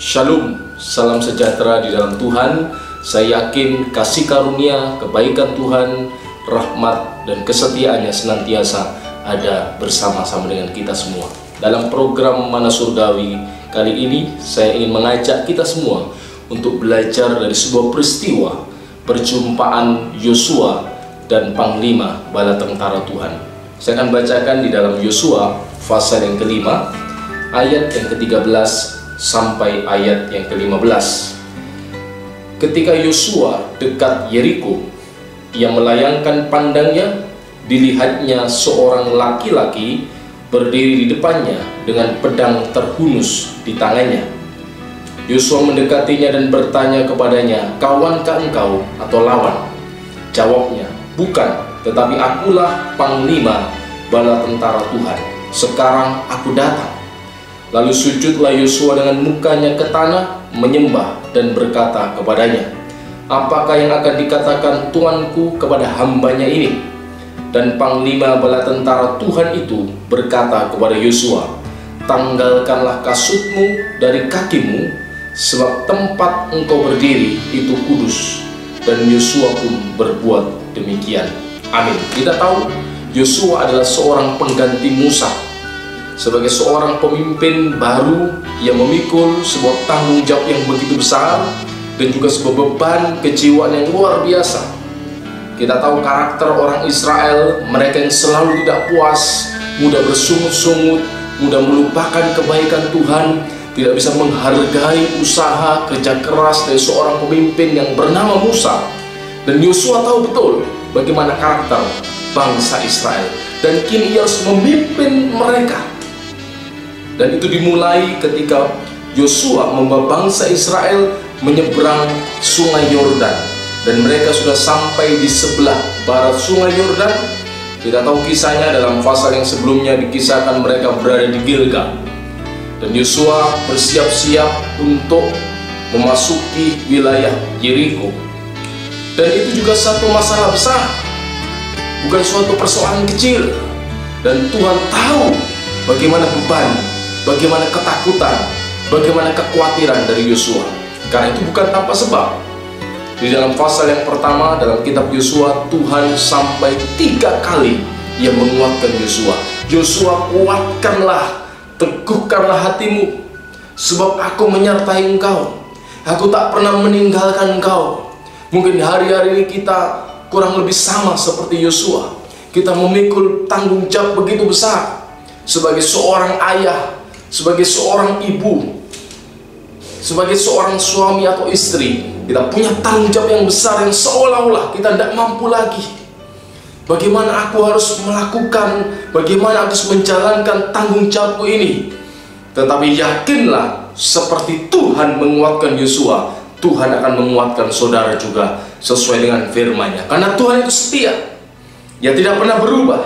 Shalom, salam sejahtera di dalam Tuhan. Saya yakin kasih karunia, kebaikan Tuhan, rahmat dan kesetiaannya senantiasa ada bersama-sama dengan kita semua. Dalam program Mana Surgawi kali ini, saya ingin mengajak kita semua untuk belajar dari sebuah peristiwa perjumpaan Yosua dan Panglima Bala Tentara Tuhan. Saya akan bacakan di dalam Yosua pasal yang kelima, ayat yang ke-13 sampai ayat yang ke-15. Ketika Yosua dekat Yeriko, ia melayangkan pandangnya, dilihatnya seorang laki-laki berdiri di depannya dengan pedang terhunus di tangannya. Yosua mendekatinya dan bertanya kepadanya, "Kawankah engkau atau lawan?" Jawabnya, "Bukan, tetapi akulah Panglima Bala Tentara Tuhan. Sekarang aku datang." Lalu sujudlah Yosua dengan mukanya ke tanah, menyembah dan berkata kepadanya, "Apakah yang akan dikatakan tuanku kepada hambanya ini?" Dan Panglima Bala Tentara Tuhan itu berkata kepada Yosua, "Tanggalkanlah kasutmu dari kakimu, sebab tempat engkau berdiri itu kudus." Dan Yosua pun berbuat demikian. Amin. Kita tahu Yosua adalah seorang pengganti Musa. Sebagai seorang pemimpin baru yang memikul sebuah tanggung jawab yang begitu besar dan juga sebuah beban kejiwaan yang luar biasa. Kita tahu karakter orang Israel, mereka yang selalu tidak puas, mudah bersungut-sungut, mudah melupakan kebaikan Tuhan, tidak bisa menghargai usaha kerja keras dari seorang pemimpin yang bernama Musa. Dan Yosua tahu betul bagaimana karakter bangsa Israel, dan kini ia harus memimpin mereka. Dan itu dimulai ketika Yosua membawa bangsa Israel menyeberang sungai Yordan, dan mereka sudah sampai di sebelah barat sungai Yordan. Kita tahu kisahnya dalam pasal yang sebelumnya, dikisahkan mereka berada di Gilgal, dan Yosua bersiap-siap untuk memasuki wilayah Yeriko. Dan itu juga satu masalah besar, bukan suatu persoalan kecil. Dan Tuhan tahu bagaimana beban, bagaimana ketakutan, bagaimana kekhawatiran dari Yosua. Karena itu bukan tanpa sebab, di dalam pasal yang pertama dalam kitab Yosua, Tuhan sampai 3 kali ia menguatkan Yosua. "Yosua, kuatkanlah, teguhkanlah hatimu, sebab aku menyertai engkau. Aku tak pernah meninggalkan engkau." Mungkin hari-hari ini kita kurang lebih sama seperti Yosua. Kita memikul tanggung jawab begitu besar sebagai seorang ayah, sebagai seorang ibu, sebagai seorang suami atau istri. Kita punya tanggung jawab yang besar yang seolah-olah kita tidak mampu lagi. Bagaimana aku harus melakukan, bagaimana aku harus menjalankan tanggung jawabku ini? Tetapi yakinlah, seperti Tuhan menguatkan Yosua, Tuhan akan menguatkan saudara juga sesuai dengan firman-Nya. Karena Tuhan itu setia, Dia tidak pernah berubah.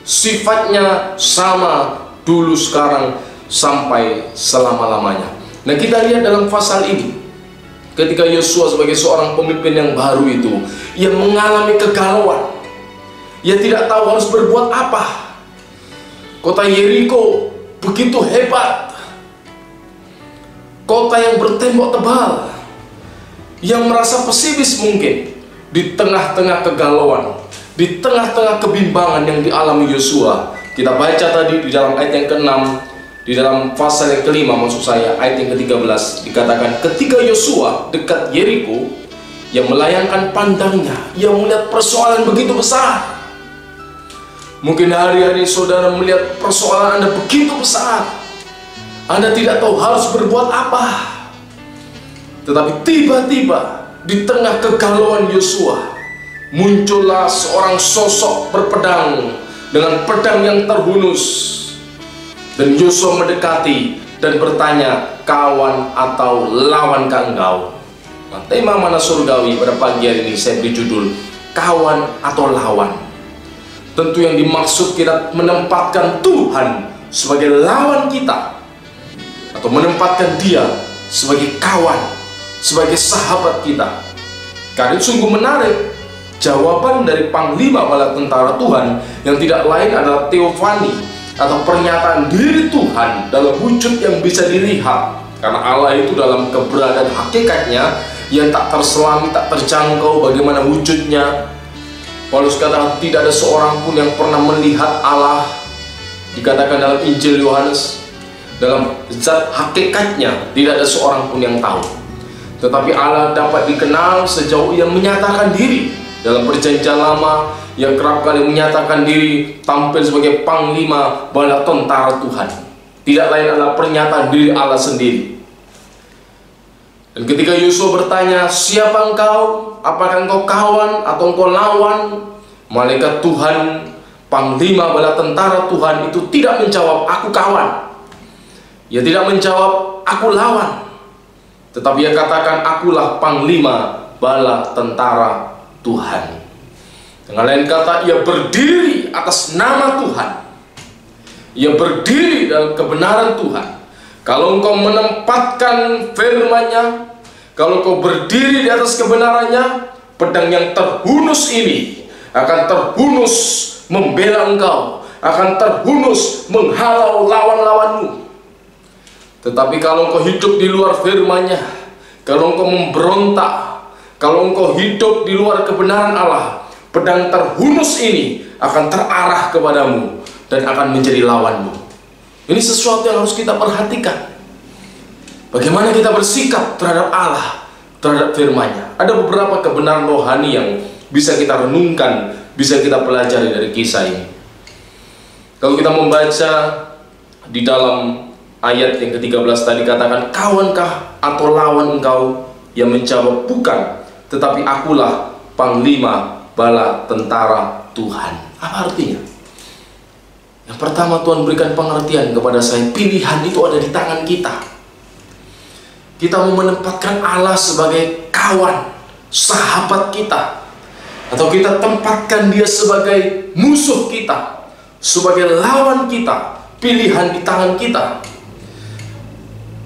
Sifatnya sama dulu, sekarang, sampai selama-lamanya. Nah, kita lihat dalam pasal ini, ketika Yosua sebagai seorang pemimpin yang baru itu, ia mengalami kegalauan. Ia tidak tahu harus berbuat apa. Kota Yeriko begitu hebat, kota yang bertembok tebal. Yang merasa pesimis mungkin di tengah-tengah kegalauan, di tengah-tengah kebimbangan yang dialami Yosua. Kita baca tadi di dalam ayat yang ke-6, di dalam pasal yang kelima, maksud saya ayat yang ke-13, dikatakan ketika Yosua dekat Yeriko, yang melayangkan pandangnya, ia melihat persoalan begitu besar. Mungkin hari-hari saudara melihat persoalan Anda begitu besar, Anda tidak tahu harus berbuat apa. Tetapi tiba-tiba di tengah kegalauan Yosua, muncullah seorang sosok berpedang dengan pedang yang terhunus. Dan Yosua mendekati dan bertanya, "Kawan atau lawankah engkau?" Nah, tema Mana Surgawi pada pagi hari ini saya beri judul, "Kawan atau lawan." Tentu yang dimaksud kita menempatkan Tuhan sebagai lawan kita, atau menempatkan Dia sebagai kawan, sebagai sahabat kita. Karena itu sungguh menarik jawaban dari Panglima Bala Tentara Tuhan, yang tidak lain adalah teofani atau pernyataan diri Tuhan dalam wujud yang bisa dilihat. Karena Allah itu dalam keberadaan hakikatnya yang tak terselami, tak terjangkau bagaimana wujudnya. Paulus katakan tidak ada seorang pun yang pernah melihat Allah. Dikatakan dalam Injil Yohanes, dalam zat hakikatnya tidak ada seorang pun yang tahu. Tetapi Allah dapat dikenal sejauh Ia menyatakan diri. Dalam Perjanjian Lama, Ia kerap kali menyatakan diri tampil sebagai panglima bala tentara Tuhan. Tidak lain adalah pernyataan diri Allah sendiri. Dan ketika Yosua bertanya, siapa engkau? Apakah engkau kawan atau engkau lawan? Malaikat Tuhan, panglima bala tentara Tuhan itu tidak menjawab, aku kawan. Ia tidak menjawab, aku lawan. Tetapi ia katakan, akulah panglima bala tentara Tuhan. Dengan lain kata, ia berdiri atas nama Tuhan. Ia berdiri dalam kebenaran Tuhan. Kalau engkau menempatkan firman-Nya, kalau engkau berdiri di atas kebenarannya, pedang yang terhunus ini akan terhunus membela engkau, akan terhunus menghalau lawan-lawanmu. Tetapi kalau engkau hidup di luar firman-Nya, kalau engkau memberontak, kalau engkau hidup di luar kebenaran Allah, pedang terhunus ini akan terarah kepadamu dan akan menjadi lawanmu. Ini sesuatu yang harus kita perhatikan. Bagaimana kita bersikap terhadap Allah, terhadap firman-Nya. Ada beberapa kebenaran rohani yang bisa kita renungkan, bisa kita pelajari dari kisah ini. Kalau kita membaca di dalam ayat yang ke-13 tadi katakan, kawankah atau lawan engkau? Yang menjawab, bukan, tetapi akulah panglima bala tentara Tuhan. Apa artinya? Yang pertama, Tuhan berikan pengertian kepada saya, pilihan itu ada di tangan kita. Kita mau menempatkan Allah sebagai kawan, sahabat kita, atau kita tempatkan Dia sebagai musuh kita, sebagai lawan kita. Pilihan di tangan kita.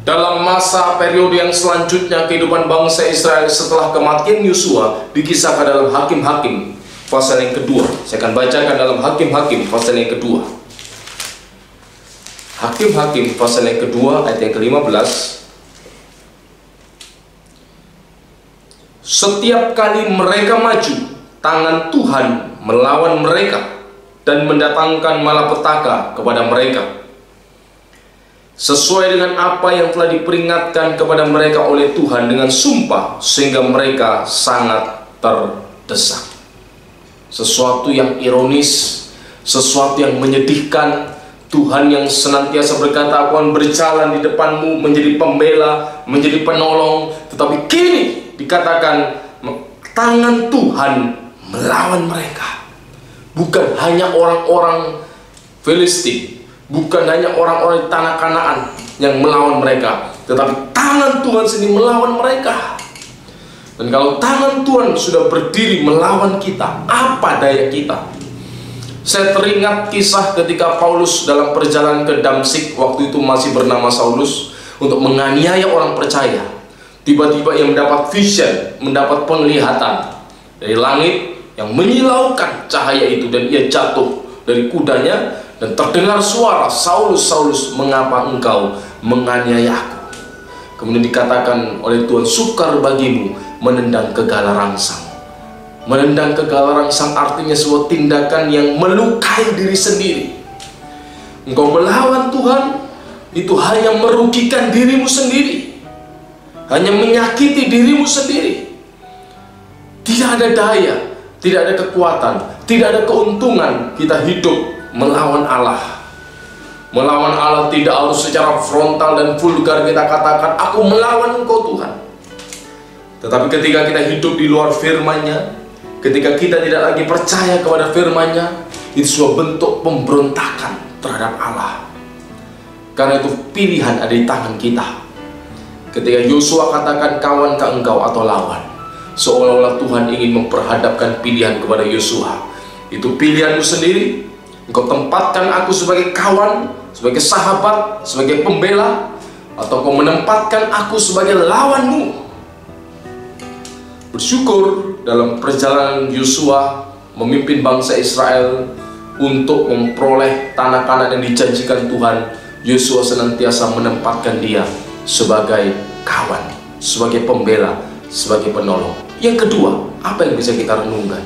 Dalam masa periode yang selanjutnya kehidupan bangsa Israel setelah kematian Yosua dikisahkan dalam Hakim-Hakim pasal yang kedua. Saya akan bacakan dalam Hakim-Hakim pasal yang kedua. Hakim-Hakim pasal yang kedua ayat yang ke-15. Setiap kali mereka maju, tangan Tuhan melawan mereka dan mendatangkan malapetaka kepada mereka, sesuai dengan apa yang telah diperingatkan kepada mereka oleh Tuhan dengan sumpah, sehingga mereka sangat terdesak. Sesuatu yang ironis, sesuatu yang menyedihkan. Tuhan yang senantiasa berkata, aku akan berjalan di depanmu, menjadi pembela, menjadi penolong. Tetapi kini dikatakan, tangan Tuhan melawan mereka. Bukan hanya orang-orang Filistin, bukan hanya orang-orang di tanah Kanaan yang melawan mereka, tetapi tangan Tuhan sendiri melawan mereka. Dan kalau tangan Tuhan sudah berdiri melawan kita, apa daya kita? Saya teringat kisah ketika Paulus dalam perjalanan ke Damsyik, waktu itu masih bernama Saulus, untuk menganiaya orang percaya. Tiba-tiba ia mendapat vision, mendapat penglihatan dari langit yang menyilaukan cahaya itu, dan ia jatuh dari kudanya dan terdengar suara, Saulus, Saulus, mengapa engkau menganiaya aku? Kemudian dikatakan oleh Tuhan, sukar bagimu menendang kegala rangsang. Menendang kegala rangsang artinya sebuah tindakan yang melukai diri sendiri. Engkau melawan Tuhan, itu hanya merugikan dirimu sendiri, hanya menyakiti dirimu sendiri. Tidak ada daya, tidak ada kekuatan, tidak ada keuntungan kita hidup melawan Allah. Melawan Allah tidak harus secara frontal dan vulgar kita katakan, aku melawan engkau Tuhan. Tetapi ketika kita hidup di luar firman-Nya, ketika kita tidak lagi percaya kepada firman-Nya, itu sebuah bentuk pemberontakan terhadap Allah. Karena itu pilihan ada di tangan kita. Ketika Yosua katakan, kawankah engkau atau lawan, seolah-olah Tuhan ingin memperhadapkan pilihan kepada Yosua. Itu pilihanmu sendiri. Engkau tempatkan aku sebagai kawan, sebagai sahabat, sebagai pembela, atau kau menempatkan aku sebagai lawanmu. Bersyukur dalam perjalanan Yosua memimpin bangsa Israel untuk memperoleh tanah Kanaan yang dijanjikan Tuhan, Yosua senantiasa menempatkan dia sebagai kawan, sebagai pembela, sebagai penolong. Yang kedua, apa yang bisa kita renungkan?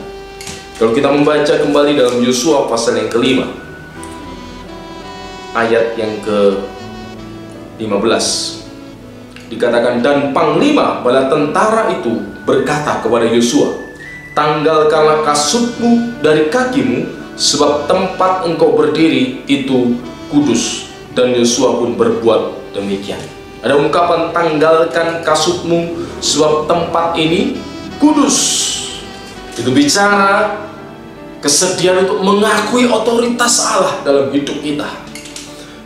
Kalau kita membaca kembali dalam Yosua pasal yang kelima, ayat yang ke-15, dikatakan, dan panglima bala tentara itu berkata kepada Yosua, tanggalkanlah kasutmu dari kakimu, sebab tempat engkau berdiri itu kudus. Dan Yosua pun berbuat demikian. Ada ungkapan tanggalkan kasutmu sebab tempat ini kudus. Itu bicara kesediaan untuk mengakui otoritas Allah dalam hidup kita,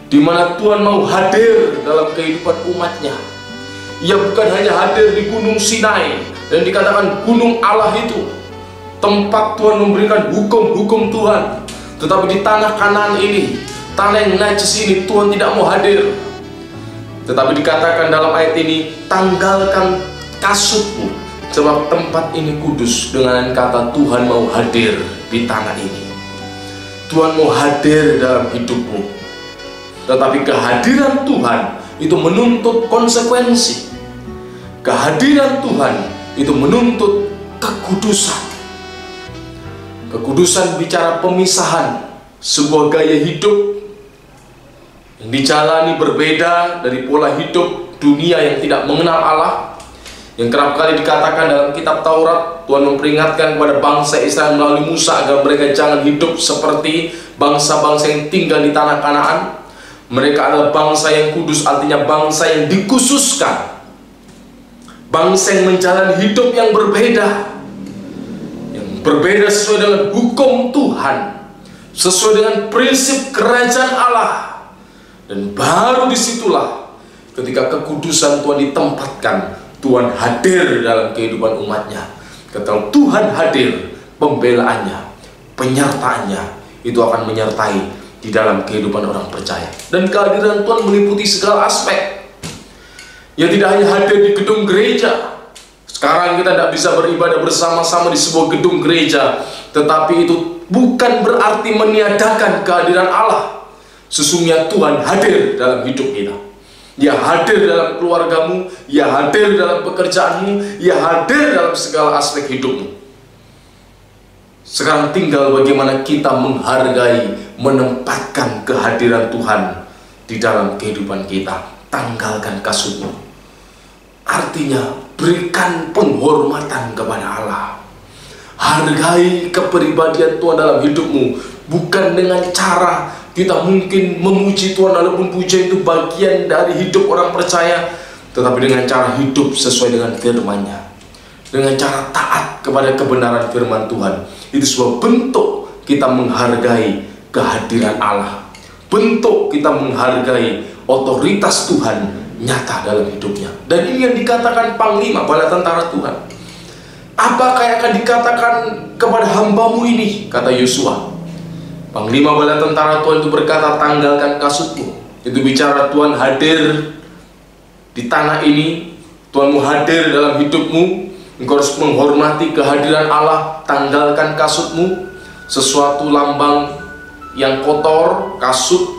di mana Tuhan mau hadir dalam kehidupan umatnya. Ia bukan hanya hadir di Gunung Sinai dan dikatakan gunung Allah itu, tempat Tuhan memberikan hukum-hukum Tuhan, tetapi di tanah Kanaan ini, tanah yang najis ini, Tuhan tidak mau hadir. Tetapi dikatakan dalam ayat ini, tanggalkan kasutmu sebab tempat ini kudus. Dengan kata Tuhan mau hadir di tanah ini, Tuhan mau hadir dalam hidupmu. Tetapi kehadiran Tuhan itu menuntut konsekuensi. Kehadiran Tuhan itu menuntut kekudusan. Kekudusan bicara pemisahan, sebuah gaya hidup yang dijalani berbeda dari pola hidup dunia yang tidak mengenal Allah. Yang kerap kali dikatakan dalam kitab Taurat, Tuhan memperingatkan kepada bangsa Israel melalui Musa agar mereka jangan hidup seperti bangsa-bangsa yang tinggal di tanah Kanaan. Mereka adalah bangsa yang kudus, artinya bangsa yang dikhususkan, bangsa yang menjalani hidup yang berbeda, sesuai dengan hukum Tuhan, sesuai dengan prinsip kerajaan Allah. Dan baru disitulah ketika kekudusan Tuhan ditempatkan, Tuhan hadir dalam kehidupan umatnya. Ketika Tuhan hadir, pembelaannya, penyertaannya itu akan menyertai di dalam kehidupan orang percaya. Dan kehadiran Tuhan meliputi segala aspek. Ya, tidak hanya hadir di gedung gereja. Sekarang kita tidak bisa beribadah bersama-sama di sebuah gedung gereja, tetapi itu bukan berarti meniadakan kehadiran Allah. Sesungguhnya Tuhan hadir dalam hidup kita. Ia hadir dalam keluargamu, Ia hadir dalam pekerjaanmu, Ia hadir dalam segala aspek hidupmu. Sekarang tinggal bagaimana kita menghargai, menempatkan kehadiran Tuhan di dalam kehidupan kita. Tanggalkan kasutmu, artinya berikan penghormatan kepada Allah. Hargai kepribadian Tuhan dalam hidupmu, bukan dengan cara kita mungkin memuji Tuhan, walaupun pujian itu bagian dari hidup orang percaya, tetapi dengan cara hidup sesuai dengan firman-Nya, dengan cara taat kepada kebenaran firman Tuhan. Itu sebuah bentuk kita menghargai kehadiran Allah, bentuk kita menghargai otoritas Tuhan nyata dalam hidupnya. Dan ini yang dikatakan panglima bala tentara Tuhan. Apakah yang akan dikatakan kepada hambamu ini, kata Yosua. Panglima bala tentara Tuhan itu berkata, tanggalkan kasutmu. Itu bicara Tuhan hadir di tanah ini, Tuhan mau hadir dalam hidupmu. Engkau harus menghormati kehadiran Allah. Tanggalkan kasutmu, sesuatu lambang yang kotor, kasut,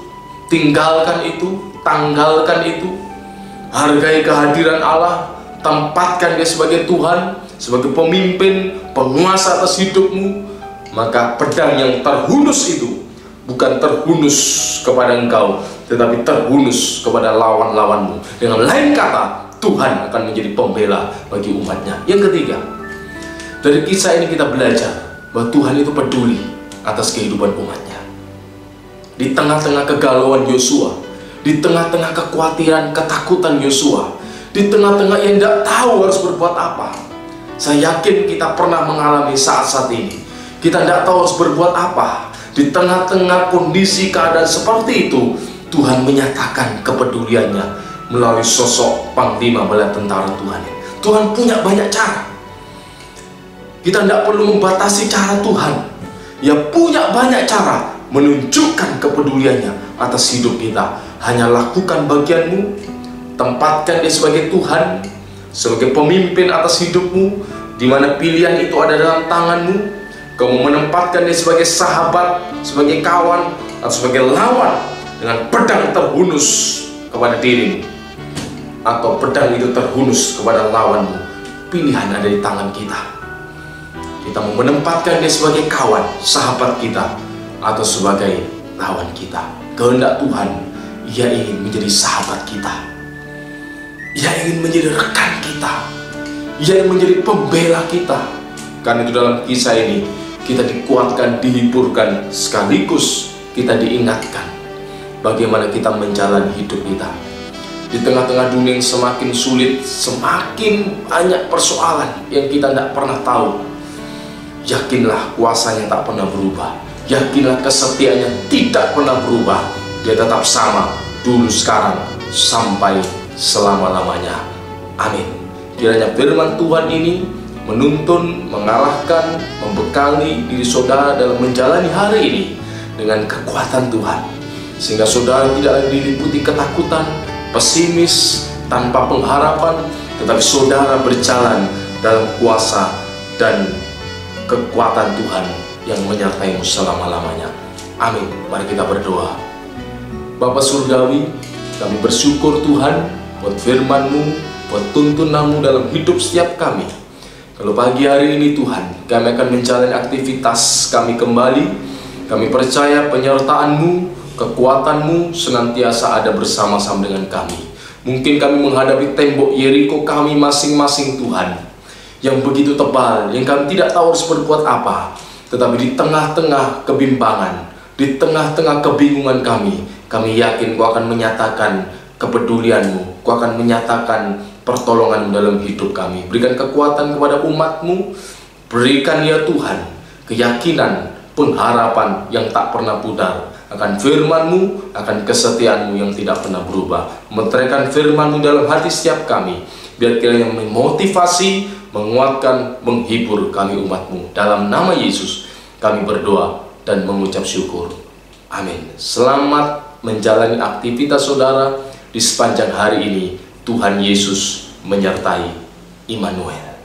tinggalkan itu, tanggalkan itu. Hargai kehadiran Allah, tempatkan Dia sebagai Tuhan, sebagai pemimpin, penguasa atas hidupmu. Maka pedang yang terhunus itu bukan terhunus kepada engkau, tetapi terhunus kepada lawan-lawanmu. Dengan lain kata, Tuhan akan menjadi pembela bagi umatnya. Yang ketiga, dari kisah ini kita belajar bahwa Tuhan itu peduli atas kehidupan umatnya. Di tengah-tengah kegalauan Yosua, di tengah-tengah kekhawatiran, ketakutan Yosua, di tengah-tengah yang tidak tahu harus berbuat apa. Saya yakin kita pernah mengalami saat-saat ini. Kita tidak tahu harus berbuat apa. Di tengah-tengah kondisi keadaan seperti itu, Tuhan menyatakan kepeduliannya melalui sosok panglima bala tentara Tuhan. Tuhan punya banyak cara. Kita tidak perlu membatasi cara Tuhan. Ia punya banyak cara menunjukkan kepeduliannya atas hidup kita. Hanya lakukan bagianmu, tempatkan Dia sebagai Tuhan, sebagai pemimpin atas hidupmu, di mana pilihan itu ada dalam tanganmu. Kamu menempatkan Dia sebagai sahabat, sebagai kawan, atau sebagai lawan dengan pedang terhunus kepada dirimu. atau pedang itu terhunus kepada lawanmu, pilihan ada di tangan kita. Kita mau menempatkan dia sebagai kawan, sahabat kita, atau sebagai lawan kita. Kehendak Tuhan, Ia ingin menjadi sahabat kita, Ia ingin menjadi rekan kita, Ia ingin menjadi pembela kita. Karena itu dalam kisah ini kita dikuatkan, dihiburkan, sekaligus kita diingatkan bagaimana kita menjalani hidup kita di tengah-tengah dunia yang semakin sulit, semakin banyak persoalan yang kita tidak pernah tahu. Yakinlah kuasanya tak pernah berubah, yakinlah kesetiaannya tidak pernah berubah. Dia tetap sama dulu, sekarang, sampai selama-lamanya. Amin. Kiranya firman Tuhan ini menuntun, mengarahkan, membekali diri saudara dalam menjalani hari ini dengan kekuatan Tuhan, sehingga saudara tidak lagi diliputi ketakutan, pesimis, tanpa pengharapan, tetapi saudara berjalan dalam kuasa dan kekuatan Tuhan yang menyertaimu selama-lamanya. Amin. Mari kita berdoa. Bapa Surgawi, kami bersyukur Tuhan buat firman-Mu, buat tuntunan-Mu dalam hidup setiap kami. Kalau pagi hari ini Tuhan, kami akan menjalani aktivitas kami kembali. Kami percaya penyertaan-Mu, kekuatan-Mu senantiasa ada bersama-sama dengan kami. Mungkin kami menghadapi tembok Yeriko kami masing-masing Tuhan, yang begitu tebal, yang kami tidak tahu harus berbuat apa. Tetapi di tengah-tengah kebimbangan, di tengah-tengah kebingungan kami yakin Kau akan menyatakan kepedulian-Mu, Kau akan menyatakan pertolongan dalam hidup kami. Berikan kekuatan kepada umat-Mu, berikan ya Tuhan keyakinan, pengharapan yang tak pernah pudar akan firman-Mu, akan kesetiaan-Mu yang tidak pernah berubah. Meteraikan firman-Mu dalam hati setiap kami, biar kiranya memotivasi, menguatkan, menghibur kami umat-Mu. Dalam nama Yesus kami berdoa dan mengucap syukur. Amin. Selamat menjalani aktivitas saudara di sepanjang hari ini. Tuhan Yesus menyertai. Immanuel.